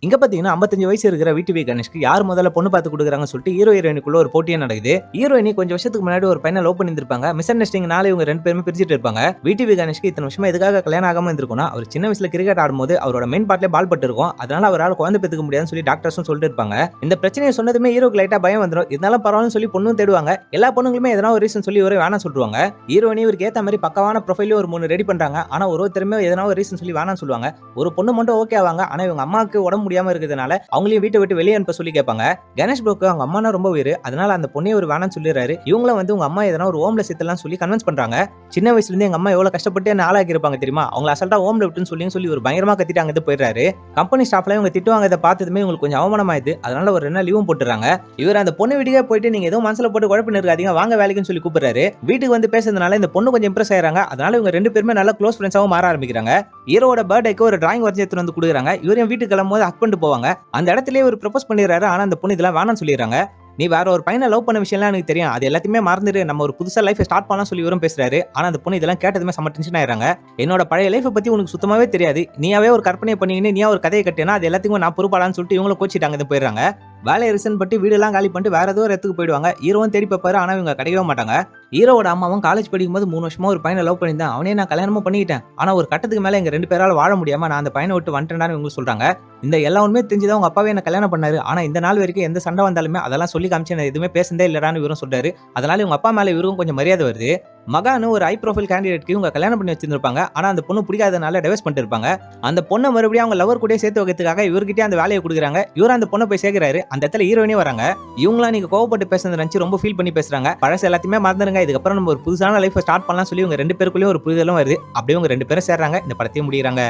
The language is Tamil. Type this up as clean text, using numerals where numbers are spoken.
இங்க பாத்தீங்கன்னா 55 வயசு இருக்கிற விடிவி கணேஷ்க்கு யார் முதல்ல பொண்ணு பார்த்து கொடுக்குறாங்கன்னு சொல்லிட்டு ஹீரோ ஹீரோயினுக்குள்ள ஒரு போட்டியே நடக்குது. ஹீரோயினி கொஞ்சம் வருஷத்துக்கு முன்னாடி ஒரு பையனை லவ் பண்ணிருப்பாங்க. மிஸ் அண்டர்ஸ்டாண்டிங்னால இவங்க ரெண்டு பேருமே பிரிச்சிட்டு இருப்பாங்க. விடிவி கணேஷ்க்கு இத்தனை வருஷமா எதுக்காக கல்யாணம் ஆகாம இருந்திருக்கும்னா, அவர் சின்ன வயசுல கிரிக்கெட் ஆடும்போது அவரோட மெயின் பார்ட்ல பால் பட்டு இருக்கும். அதனால அவரால் குழந்தை பெத்துக்க முடியாதுன்னு சொல்லி டாக்டர்ஸும் சொல்லிட்டு இருப்பாங்க. இந்த பிரச்சனையை சொன்னதுமே ஹீரோக்கு லைட்டா பயம் வந்துடும். இருந்தாலும் பரவாயில்லன்னு சொல்லி பொண்ணும் தேடுவாங்க. எல்லா பொண்ணுங்களுமே எதனா ஒரு ரீசன் சொல்லி இவரே வேணாம் சொல்லுவாங்க. ஹீரோயினி இவருக்கு ஏத்த மாதிரி பக்கவான ப்ரொஃபைலே ஒரு 3 ரெடி பண்றாங்க. ஆனா ஒருத்தருமே எதனா ஒரு ரீசன் சொல்லி வேணாம் சொல்லுவாங்க. ஒரு பொண்ணு மட்டும் ஓகே ஆவாங்க. ஆனா இவங்க அம்மாவுக்கு உடம்பு முடியாம இருக்கிறதுனால அவங்களையும் வீட்டை விட்டு வெளியே அனுப்ப சொல்லி கேட்பாங்க. கணேஷ் ப்ரோக்கு அவங்க அம்மானா ரொம்ப உயிர். அதனால அந்த பொண்ணே ஒரு வேணாம்னு சொல்லிடுறாரு. இவங்களும் வந்து உங்க அம்மா எதனா ஒரு ஹோம்ல சேர்த்தலாம் சொல்லி கன்வின்ஸ் பண்றாங்க. சின்ன வயசுல இருந்து எங்க அம்மா எவ்வளவு கஷ்டப்பட்டு என்ன ஆளாக்கி இருப்பாங்க தெரியுமா, அவங்க அசல்ட்டா ஹோம்ல விட்டுன்னு சொல்லி ஒரு பயங்கரமா கத்திட்டு அங்கிட்டு போயிடுறாரு. கம்பெனி ஸ்டாஃப்ல இவங்க திட்டுவாங்க. இதை பார்த்ததுமே உங்களுக்கு கொஞ்சம் அவமானமாயிடுது. அதனால ஒரு 2 நாள் லீவும் போட்டுறாங்க. இவர் அந்த பொண்ணு வீட்டுக்கே போயிட்டு நீங்க ஏதோ மனசுல போட்டு குழப்பின்னு இருக்காதீங்க, வாங்க வேலைக்குன்னு சொல்லி கூப்பிடுறாரு. வீட்டுக்கு வந்து பேசுறதுனால இந்த பொண்ணு கொஞ்சம் இம்ப்ரெஸ் ஆயிராங்க. அதனால இவங்க 2 பேருமே நல்ல க்ளோஸ் ஃப்ரெண்ட்ஸாவும் மாற ஆரம்பிக்கிறாங்க. ஹீரோட பர்த்டேக்கு ஒரு டிராயிங் வரைஞ்சு எடுத்துட்டு வந்து கொடுக்குறாங்க. இவரையும் வீட்டுக்கு கிளம்பும்போது ஹக் பண்ணிட்டு போவாங்க. அந்த இடத்துலயே ஒரு ப்ரப்போஸ் பண்ணிடுறாரு. ஆனா அந்த பொண்ணு இதெல்லாம் வேணாம்னு சொல்லிடுறாங்க. நீ வேற ஒரு பையனை லவ் பண்ண விஷயம்லாம் எனக்கு தெரியும், அது எல்லாத்தையுமே மறந்துட்டு நம்ம ஒரு புதுசா லைஃப் ஸ்டார்ட் பண்ணலாம் சொல்லி இவரும் பேசுறாரு. ஆனா அந்த பொண்ணு இதெல்லாம் கேட்டதுமே செம்ம டென்ஷன் ஆயிடுறாங்க. என்னோட பழைய லைஃப் பத்தி உனக்கு சுத்தமாவே தெரியாது, நீயாவே ஒரு கற்பனை பண்ணிக்கின்னு நீயா ஒரு கதையை கட்டினா அது எல்லாத்துக்கும் நான் பொறுப்பாளான்னு சொல்லிட்டு இவங்களும் கோச்சிட்டாங்க போயிடுறாங்க. வேலையை ரிசன் பட்டு வீடெல்லாம் காலி பண்ணிட்டு வேற ஏதோ ஒரு இடத்துக்கு போயிடுவாங்க. ஹீரோவும் தேடி பார்ப்பாரு. ஆனா இவங்க கிடைக்கவே மாட்டாங்க. ஹீரோட அம்மாவும் காலேஜ் படிக்கும்போது 3 வருஷமா ஒரு பையனை லவ் பண்ணியிருந்தேன், அவனே நான் கல்யாணமும் பண்ணிக்கிட்டேன். ஆனா ஒரு கட்டத்துக்கு மேல எங்க 2 பேரால வாழ முடியாம நான் அந்த பையனை விட்டு வந்துட்டேன்னு இவங்க சொல்றாங்க. இந்த எல்லா உண்மையும் தெரிஞ்சுதான் உங்க அப்பாவே என்ன கல்யாணம் பண்ணாரு. ஆனா இந்த நாள் வரைக்கும் எந்த சண்டை வந்தாலுமே அதெல்லாம் சொல்லி காமிச்சு நான் எதுவுமே பேசுனதே இல்லடான்னு இவரும் சொல்றாரு. அதனால இவங்க அப்பா மேல இவருக்கும் கொஞ்சம் மரியாதை வருது. மகானு ஒரு ஹை ப்ரொஃபைல் கேண்டிடேட்க்கு இவங்க கல்யாணம் பண்ணி வச்சிருந்திருப்பாங்க. ஆனா அந்த பொண்ணு பிடிக்காதனால டிவோர்ஸ் பண்ணிட்டு இருப்பாங்க. அந்த பொண்ணை மறுபடியும் அவங்க லவர் கூட சேர்த்து வைக்கிறதுக்காக இவர்கிட்டயே அந்த வேலையை கொடுக்குறாங்க. இவர் அந்த பொண்ணை போய் சேர்க்கிறாரு. அந்த இடத்துல ஹீரோயினே வராங்க. இவங்களாம் நீங்க கோவப்பட்டு பேசுறது நினைச்சு ரொம்ப ஃபீல் பண்ணி பேசுறாங்க. பழச எல்லாத்தையுமே மறந்துடுங்க, இதுக்கப்புறம் நம்ம ஒரு புதுசான லைஃப் ஸ்டார்ட் பண்ணலாம் சொல்லி இவங்க 2 பேருக்குள்ளேயும் ஒரு புரிதலும் வருது. அப்படியே இவங்க 2 பேரும் சேர்றாங்க. இந்த படத்தையும் முடிகிறாங்க.